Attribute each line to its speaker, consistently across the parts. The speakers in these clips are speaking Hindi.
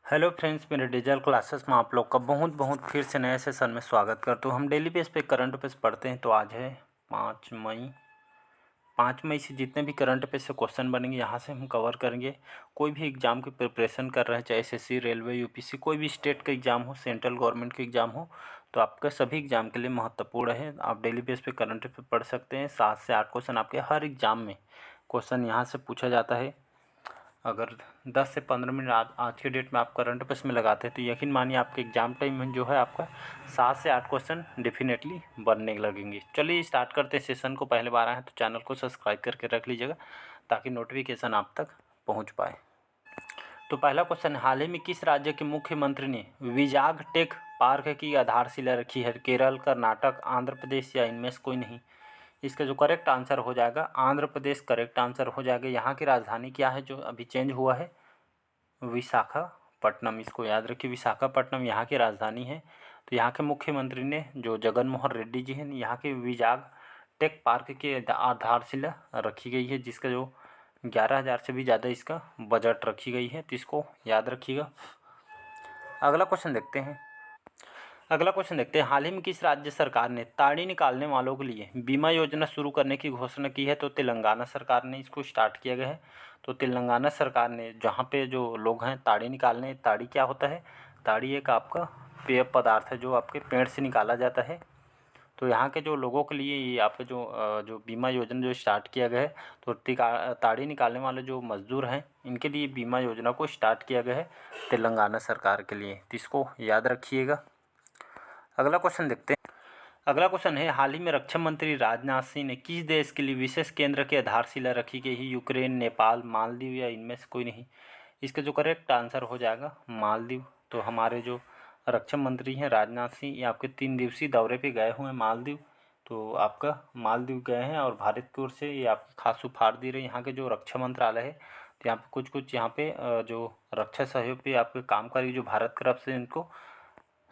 Speaker 1: हेलो फ्रेंड्स, मेरे डिजिटल क्लासेस में आप लोग का बहुत बहुत फिर से नए सेशन में स्वागत करता हूँ। हम डेली बेस पे करंट अफेयर्स पढ़ते हैं। तो आज है 5 मई। 5 मई से जितने भी करंट अफेयर्स से क्वेश्चन बनेंगे यहाँ से हम कवर करेंगे। कोई भी एग्ज़ाम की प्रिपरेशन कर रहे हैं, चाहे एसएससी, रेलवे, यूपीएससी, कोई भी स्टेट का एग्ज़ाम हो, सेंट्रल गवर्नमेंट का एग्ज़ाम हो, तो आपका सभी एग्ज़ाम के लिए महत्वपूर्ण है। आप डेली बेस पे करंट अफेयर पढ़ सकते हैं। 7 से 8 क्वेश्चन आपके हर एग्ज़ाम में क्वेश्चन यहाँ से पूछा जाता है। अगर 10 से 15 मिनट आज के डेट में आप करंट अफेयर्स में लगाते हैं तो यकीन मानिए आपके एग्ज़ाम टाइम में जो है आपका 7 से 8 क्वेश्चन डेफिनेटली बनने लगेंगे। चलिए स्टार्ट करते हैं सेशन को। पहले बार आए हैं तो चैनल को सब्सक्राइब करके रख लीजिएगा ताकि नोटिफिकेशन आप तक पहुंच पाए। तो पहला क्वेश्चन, हाल ही में किस राज्य के मुख्यमंत्री ने विजाग टेक पार्क की आधारशिला रखी है? केरल, कर्नाटक, आंध्र प्रदेश या इनमें से कोई नहीं? इसका जो करेक्ट आंसर हो जाएगा आंध्र प्रदेश करेक्ट आंसर हो जाएगा। यहाँ की राजधानी क्या है जो अभी चेंज हुआ है? विशाखापट्टनम। इसको याद रखिए, विशाखापट्टनम यहाँ की राजधानी है। तो यहाँ के मुख्यमंत्री ने जो जगन मोहन रेड्डी जी हैं, यहाँ के विजाग टेक पार्क की आधारशिला रखी गई है, जिसका जो 11,000 से भी ज़्यादा इसका बजट रखी गई है। तो इसको याद रखिएगा। अगला क्वेश्चन देखते हैं, हाल ही में किस राज्य सरकार ने ताड़ी निकालने वालों के लिए बीमा योजना शुरू करने की घोषणा की है? तो तेलंगाना सरकार ने इसको स्टार्ट किया गया है। तो तेलंगाना सरकार ने, जहाँ पे जो लोग हैं ताड़ी निकालने, ताड़ी क्या होता है? ताड़ी एक आपका पेय पदार्थ है जो आपके पेड़ से निकाला जाता है। तो यहाँ के जो लोगों के लिए ये आपके जो बीमा योजना जो स्टार्ट किया गया है, तो ताड़ी निकालने वाले जो मज़दूर हैं इनके लिए बीमा योजना को स्टार्ट किया गया है तेलंगाना सरकार के लिए। तो इसको याद रखिएगा। अगला क्वेश्चन देखते हैं। अगला क्वेश्चन है, हाल ही में रक्षा मंत्री राजनाथ सिंह ने किस देश के लिए विशेष केंद्र की आधारशिला रखी गई है? यूक्रेन, नेपाल, मालदीव या इनमें से कोई नहीं? इसका जो करेक्ट आंसर हो जाएगा मालदीव। तो हमारे जो रक्षा मंत्री हैं राजनाथ सिंह, ये आपके 3 दिवसीय दौरे पे गए हुए हैं मालदीव। तो आपका मालदीव गए हैं और भारत की ओर से ये आपकी खास उपहार दी रही यहाँ के जो रक्षा मंत्रालय है। तो यहाँ पे कुछ यहाँ पे जो रक्षा सहयोग पे आपके काम करी जो भारत की तरफ से इनको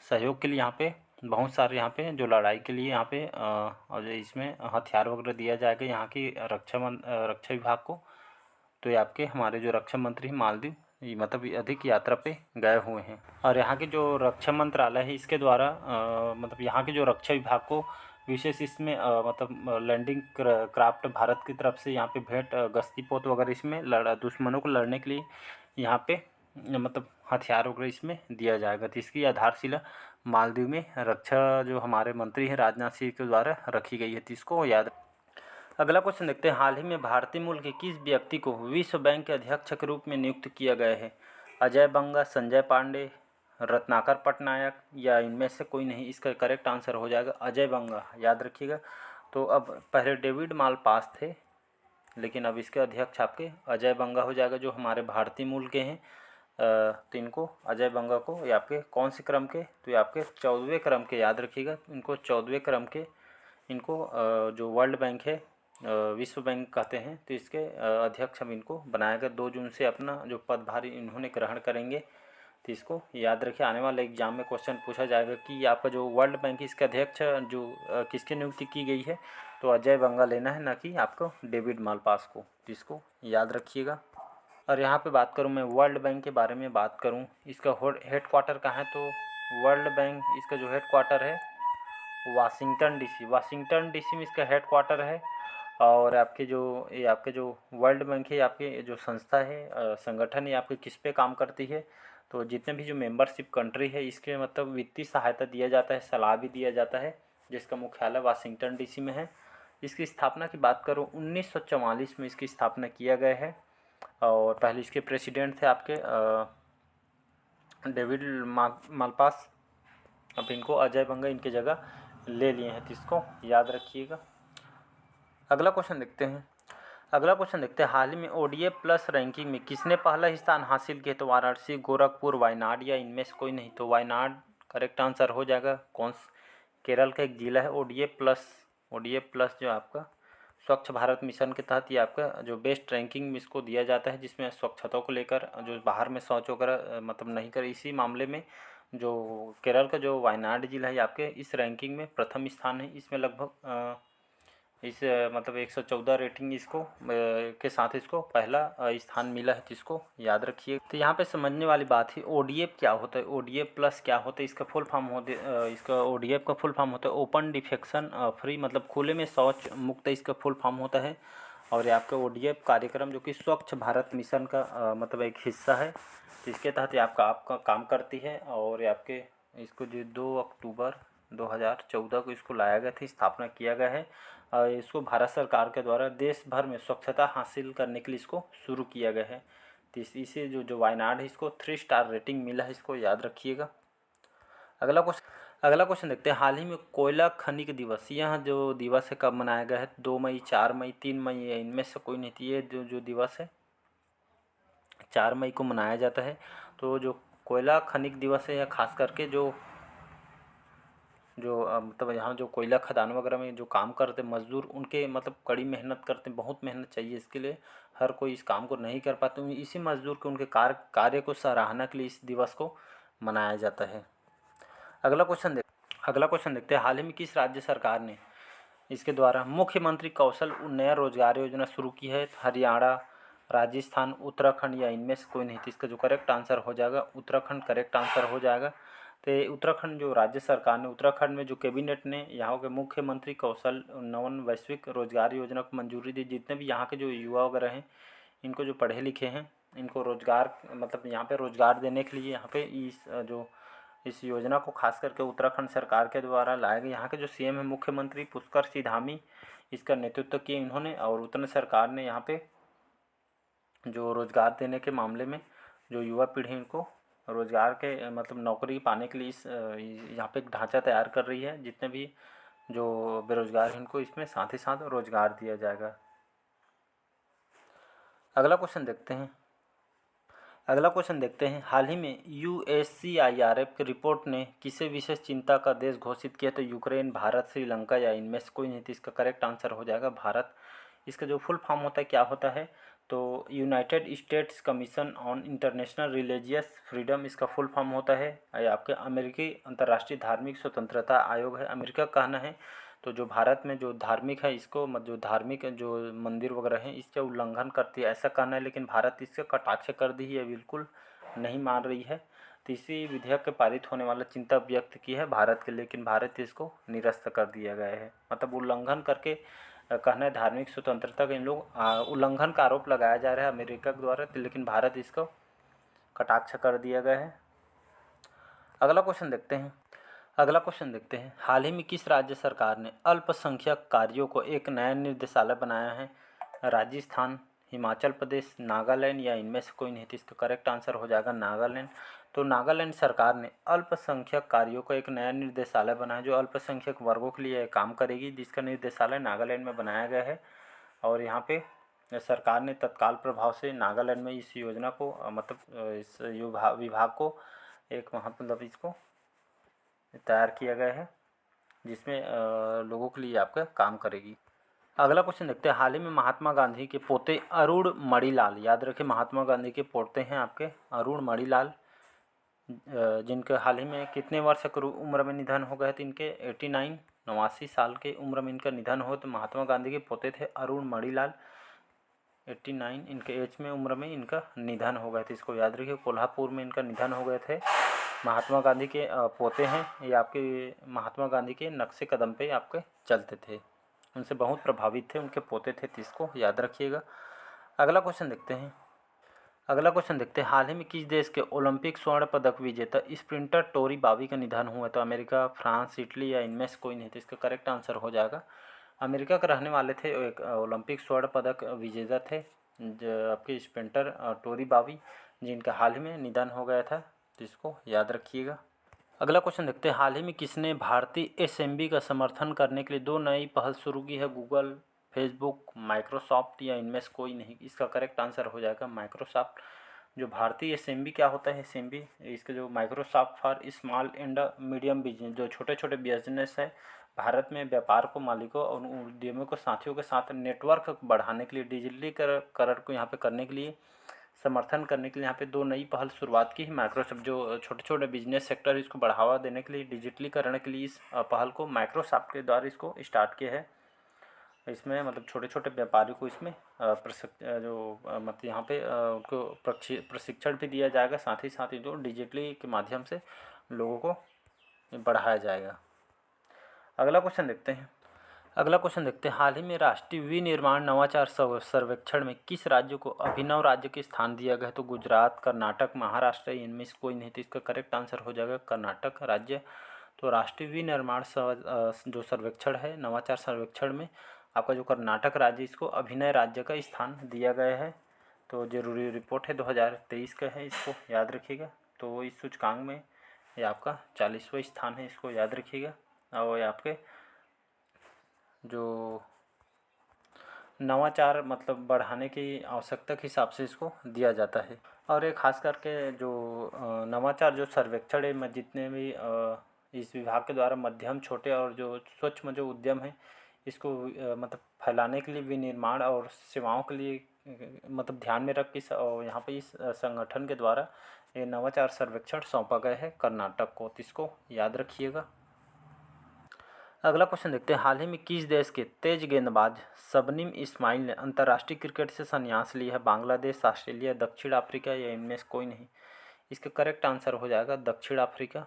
Speaker 1: सहयोग के लिए यहाँ पे बहुत सारे यहाँ पे जो लड़ाई के लिए यहाँ पे और इसमें हथियार वगैरह दिया जाएगा यहाँ की रक्षा विभाग को। तो ये आपके हमारे जो रक्षा मंत्री मालदीव मतलब अधिक यात्रा पे गए हुए हैं। और यहाँ के जो रक्षा मंत्रालय है इसके द्वारा मतलब यहाँ के जो रक्षा विभाग को विशेष इसमें मतलब लैंडिंग क्राफ्ट भारत की तरफ से यहाँ पे भेंट गश्ती पोत वगैरह इसमें दुश्मनों को लड़ने के लिए यहाँ पे मतलब हथियार वगैरह इसमें दिया जाएगा। तो इसकी आधारशिला मालदीव में रक्षा जो हमारे मंत्री हैं राजनाथ सिंह के द्वारा रखी गई है। तो इसको याद। अगला क्वेश्चन देखते हैं, हाल ही में भारतीय मूल के किस व्यक्ति को विश्व बैंक के अध्यक्ष के रूप में नियुक्त किया गया है? अजय बंगा, संजय पांडे, रत्नाकर पटनायक या इनमें से कोई नहीं? इसका करेक्ट आंसर हो जाएगा अजय बंगा। याद रखिएगा। तो अब पहले डेविड मालपास थे, लेकिन अब इसके अध्यक्ष आपके अजय बंगा हो जाएगा जो हमारे भारतीय मूल के हैं। तो इनको अजय बंगा को ये आपके कौन से क्रम के? तो ये आपके 14वें क्रम के। याद रखिएगा, इनको 14वें क्रम के इनको जो वर्ल्ड बैंक है विश्व बैंक कहते हैं। तो इसके अध्यक्ष हम इनको बनाया गया। 2 जून से अपना जो पदभार इन्होंने ग्रहण करेंगे। तो इसको याद रखिए, आने वाले एग्जाम में क्वेश्चन पूछा जाएगा कि आपका जो वर्ल्ड बैंक है इसके अध्यक्ष जो किसकी नियुक्ति की गई है? तो अजय बंगा लेना है, ना कि आपको डेविड मालपास को। जिसको याद रखिएगा। और यहाँ पे बात करूँ मैं वर्ल्ड बैंक के बारे में बात करूँ, इसका हेड क्वार्टर कहाँ है? तो वर्ल्ड बैंक इसका जो हेड क्वार्टर है वाशिंगटन डीसी। वाशिंगटन डीसी में इसका हेड क्वार्टर है। और आपके जो वर्ल्ड बैंक है, आपके जो संस्था है संगठन है, आपके किस पे काम करती है? तो जितने भी जो मेंबरशिप कंट्री है इसके मतलब वित्तीय सहायता दिया जाता है, सलाह भी दिया जाता है, जिसका मुख्यालय वाशिंगटन डीसी में है। इसकी स्थापना की बात करूँ 1944 में इसकी स्थापना किया गया है। और पहले इसके प्रेसिडेंट थे आपके डेविड मालपास। अब इनको अजय बंगा इनकी जगह ले लिए हैं। तो इसको याद रखिएगा। अगला क्वेश्चन देखते हैं, हाल ही में ओडीएफ प्लस रैंकिंग में किसने पहला स्थान हासिल किया? तो वाराणसी, गोरखपुर, वायनाड या इनमें से कोई नहीं? तो वायनाड करेक्ट आंसर हो जाएगा। केरल का एक जिला है ओडीएफ प्लस जो आपका स्वच्छ भारत मिशन के तहत ये आपका जो बेस्ट रैंकिंग में इसको दिया जाता है, जिसमें स्वच्छता को लेकर जो बाहर में शौच वगैरह मतलब नहीं करे, इसी मामले में जो केरल का जो वायनाड जिला है आपके इस रैंकिंग में प्रथम स्थान है। इसमें लगभग इस मतलब 114 रेटिंग इसको के साथ इसको पहला स्थान मिला है, जिसको याद रखिए। तो यहाँ पे समझने वाली बात है ODF क्या होता है, ODF प्लस क्या होता है, इसका फुल फॉर्म इसका ODF का फुल फॉर्म होता है ओपन डिफेक्शन फ्री, मतलब खुले में शौच मुक्त इसका फुल फॉर्म होता है। और ये आपका ODF कार्यक्रम जो कि स्वच्छ भारत मिशन का मतलब एक हिस्सा है, जिसके तहत ये आपका काम करती है। और ये आपके इसको जो 2 अक्टूबर 2014 को इसको लाया गया था, स्थापना किया गया है। और इसको भारत सरकार के द्वारा देश भर में स्वच्छता हासिल करने के लिए इसको शुरू किया गया है। तो इसे जो वायनाड है इसको 3 स्टार रेटिंग मिला है, इसको याद रखिएगा। अगला क्वेश्चन देखते हैं, हाल ही में कोयला खनिक दिवस, यह जो दिवस है कब मनाया गया है? 2 मई, 4 मई, 3 मई है, इनमें से कोई नहीं थी। ये जो दिवस है 4 मई को मनाया जाता है। तो जो कोयला खनिक दिवस है, या खास करके जो मतलब यहाँ जो कोयला खदान वगैरह में जो काम करते मज़दूर, उनके मतलब कड़ी मेहनत करते हैं, बहुत मेहनत चाहिए इसके लिए, हर कोई इस काम को नहीं कर पाते। इसी मज़दूर के उनके कार्य को सराहना के लिए इस दिवस को मनाया जाता है। अगला क्वेश्चन देखते हैं, हाल ही में किस राज्य सरकार ने इसके द्वारा मुख्यमंत्री कौशल उन्नयन रोजगार योजना शुरू की है? हरियाणा, राजस्थान, उत्तराखंड या इनमें से कोई नहीं थी। इसका जो करेक्ट आंसर हो जाएगा उत्तराखंड करेक्ट आंसर हो जाएगा। तो उत्तराखंड जो राज्य सरकार ने, उत्तराखंड में जो कैबिनेट ने यहाँ के मुख्यमंत्री कौशल उन्नयन वैश्विक रोजगार योजना को मंजूरी दी। जितने भी यहाँ के जो युवा वगैरह हैं, इनको जो पढ़े लिखे हैं, इनको रोजगार मतलब यहाँ पे रोजगार देने के लिए यहाँ पे इस योजना को खास करके उत्तराखंड सरकार के द्वारा लाया गया। यहाँ के जो CM है मुख्यमंत्री पुष्कर सिंह धामी, इसका नेतृत्व किया इन्होंने। और उत्तराखंड सरकार ने यहाँ पे जो रोजगार देने के मामले में जो युवा पीढ़ी इनको रोजगार के मतलब नौकरी पाने के लिए यहाँ पे एक ढांचा तैयार कर रही है। जितने भी जो बेरोजगार हैं इनको इसमें साथ ही साथ रोजगार दिया जाएगा। अगला क्वेश्चन देखते हैं, हाल ही में USCIRF की रिपोर्ट ने किसे विशेष चिंता का देश घोषित किया? तो यूक्रेन, भारत, श्रीलंका या इनमें से कोई नहीं थी। इसका करेक्ट आंसर हो जाएगा भारत। इसका जो फुल फॉर्म होता है क्या होता है? तो United states commission on international religious freedom इसका फुल फॉर्म होता है। या आपके अमेरिकी अंतर्राष्ट्रीय धार्मिक स्वतंत्रता आयोग है, अमेरिका का कहना है। तो जो भारत में जो धार्मिक है, इसको जो धार्मिक जो मंदिर वगैरह हैं, इसका उल्लंघन करती है ऐसा कहना है। लेकिन भारत इससे कटाक्ष कर दी है, बिल्कुल नहीं मान रही है। तो इसी विधेयक के पारित होने वाला चिंता व्यक्त की है भारत के, लेकिन भारत इसको निरस्त कर दिया गया है। मतलब उल्लंघन करके कहना है धार्मिक स्वतंत्रता का इन लोग उल्लंघन का आरोप लगाया जा रहा है अमेरिका के द्वारा, लेकिन भारत इसको कटाक्ष कर दिया गया है। अगला क्वेश्चन देखते हैं, हाल ही में किस राज्य सरकार ने अल्पसंख्यक कार्यों को एक नया निर्देशालय बनाया है? राजस्थान, हिमाचल प्रदेश, नागालैंड या इनमें से कोई नहीं थी। इसका करेक्ट आंसर हो जाएगा नागालैंड। तो नागालैंड सरकार ने अल्पसंख्यक कार्यों को एक नया निर्देशालय बनाया, जो अल्पसंख्यक वर्गों के लिए काम करेगी, जिसका निर्देशालय नागालैंड में बनाया गया है। और यहाँ पे सरकार ने तत्काल प्रभाव से नागालैंड में इस योजना को मतलब इस विभाग को एक मतलब इसको तैयार किया गया है, जिसमें लोगों के लिए आपका काम करेगी। अगला क्वेश्चन देखते हैं, हाल ही में महात्मा गांधी के पोते अरुण मणिलाल, याद रखें महात्मा गांधी के पोते हैं आपके अरुण मणिलाल, जिनके हाल ही में कितने वर्ष की उम्र में निधन हो गए थे? इनके 89 साल के उम्र में इनका निधन हो। तो महात्मा गांधी के पोते थे अरुण मणिलाल, 89 इनके एज में उम्र में इनका निधन हो गए थे। इसको याद रखिए, कोल्हापुर में इनका निधन हो गए थे। महात्मा गांधी के पोते हैं ये, आपके महात्मा गांधी के नक्शे कदम पे आपके चलते थे, उनसे बहुत प्रभावित थे, उनके पोते थे। तो इसको याद रखिएगा। अगला क्वेश्चन देखते हैं, हाल ही में किस देश के ओलंपिक स्वर्ण पदक विजेता स्प्रिंटर टोरी बावी का निधन हुआ? तो अमेरिका, फ्रांस, इटली या इनमें से कोई नहीं थे। इसका करेक्ट आंसर हो जाएगा अमेरिका के रहने वाले थे, एक ओलंपिक स्वर्ण पदक विजेता थे जो आपके स्प्रिंटर टोरी बावी, जिनका हाल ही में निधन हो गया था। तो इसको याद रखिएगा। अगला क्वेश्चन देखते हैं, हाल ही में किसने भारतीय SMB का समर्थन करने के लिए 2 नई पहल शुरू की है? गूगल, फेसबुक, माइक्रोसॉफ्ट या इनमें से कोई नहीं। इसका करेक्ट आंसर हो जाएगा माइक्रोसॉफ्ट। जो भारतीय SMB क्या होता है? SMB इसके जो Microsoft for small and medium business, जो छोटे छोटे बिजनेस है भारत में, व्यापार को, मालिकों और उद्यमियों को, साथियों के साथ नेटवर्क बढ़ाने के लिए, डिजिटलीकरण को यहाँ पे करने के लिए, समर्थन करने के लिए यहाँ पे 2 नई पहल शुरुआत की है माइक्रोसॉफ्ट। जो छोटे छोटे बिजनेस सेक्टर इसको बढ़ावा देने के लिए, डिजिटलीकरण के लिए इस पहल को माइक्रोसॉफ्ट के द्वारा इसको स्टार्ट किया है। इसमें मतलब छोटे छोटे व्यापारी को इसमें मतलब यहाँ पे उनको प्रशिक्षण भी दिया जाएगा, साथ ही जो डिजिटली के माध्यम से लोगों को बढ़ाया जाएगा। अगला क्वेश्चन देखते हैं, हाल ही में राष्ट्रीय विनिर्माण नवाचार सर्वेक्षण में किस राज्य को अभिनव राज्य के स्थान दिया गया है? तो गुजरात, कर्नाटक, महाराष्ट्र, इनमें से कोई नहीं। तो इसका करेक्ट आंसर हो जाएगा कर्नाटक राज्य। तो राष्ट्रीय विनिर्माण जो सर्वेक्षण है, नवाचार सर्वेक्षण में आपका जो कर्नाटक राज्य, इसको अभिनव राज्य का स्थान दिया गया है। तो जरूरी रिपोर्ट है 2023 का है, इसको याद रखिएगा। तो इस सूचकांक में ये आपका 40वां स्थान है, इसको याद रखिएगा। और ये आपके जो नवाचार मतलब बढ़ाने की आवश्यकता के हिसाब से इसको दिया जाता है। और ये खास करके जो नवाचार जो सर्वेक्षण है, मैं जितने भी इस विभाग के द्वारा मध्यम, छोटे और जो सूक्ष्म जो उद्यम है, इसको मतलब फैलाने के लिए विनिर्माण और सेवाओं के लिए मतलब ध्यान में रख के यहाँ पे इस संगठन के द्वारा ये नवाचार सर्वेक्षण सौंपा गया है कर्नाटक को। तो इसको याद रखिएगा। अगला क्वेश्चन देखते हैं, हाल ही में किस देश के तेज गेंदबाज शबनीम इस्माइल ने अंतर्राष्ट्रीय क्रिकेट से संन्यास लिया है? बांग्लादेश, ऑस्ट्रेलिया, दक्षिण अफ्रीका या इनमें से कोई नहीं। इसका करेक्ट आंसर हो जाएगा दक्षिण अफ्रीका।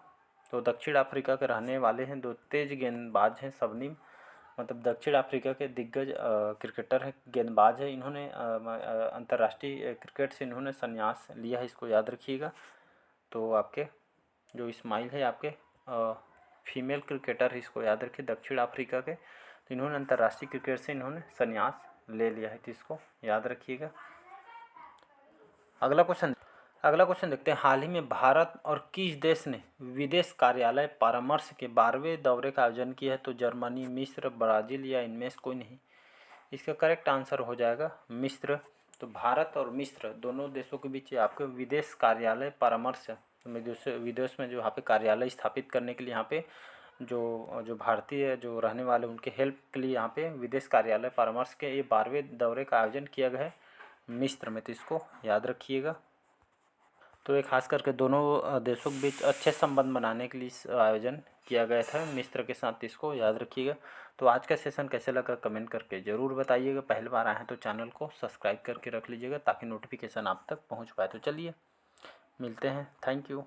Speaker 1: तो दक्षिण अफ्रीका के रहने वाले हैं, दो तेज गेंदबाज हैं शबनीम, मतलब दक्षिण अफ्रीका के दिग्गज क्रिकेटर हैं, गेंदबाज है। इन्होंने अंतर्राष्ट्रीय क्रिकेट से इन्होंने संन्यास लिया है, इसको याद रखिएगा। तो आपके जो इस्माइल है आपके फीमेल क्रिकेटर है, इसको याद रखिए, दक्षिण अफ्रीका के। तो इन्होंने अंतर्राष्ट्रीय क्रिकेट से इन्होंने संन्यास ले लिया है, तो इसको याद रखिएगा। अगला क्वेश्चन देखते हैं, हाल ही में भारत और किस देश ने विदेश कार्यालय परामर्श के 12वें दौरे का आयोजन किया है? तो जर्मनी, मिस्र, ब्राज़ील या इनमें से कोई नहीं। इसका करेक्ट आंसर हो जाएगा मिस्र। तो भारत और मिस्र दोनों देशों के बीच आपके विदेश कार्यालय परामर्श विदेश में जो यहाँ पे कार्यालय स्थापित करने के लिए यहाँ पे जो भारतीय जो रहने वाले उनके हेल्प के लिए यहाँ पे विदेश कार्यालय परामर्श के ये 12वें दौरे का आयोजन किया गया है मिस्र में। तो इसको याद रखिएगा। तो ये खास करके दोनों देशों के बीच अच्छे संबंध बनाने के लिए आयोजन किया गया था मिस्र के साथ, इसको याद रखिएगा। तो आज का सेशन कैसे लगा कमेंट करके ज़रूर बताइएगा। पहली बार आए हैं तो चैनल को सब्सक्राइब करके रख लीजिएगा ताकि नोटिफिकेशन आप तक पहुंच पाए। तो चलिए मिलते हैं, थैंक यू।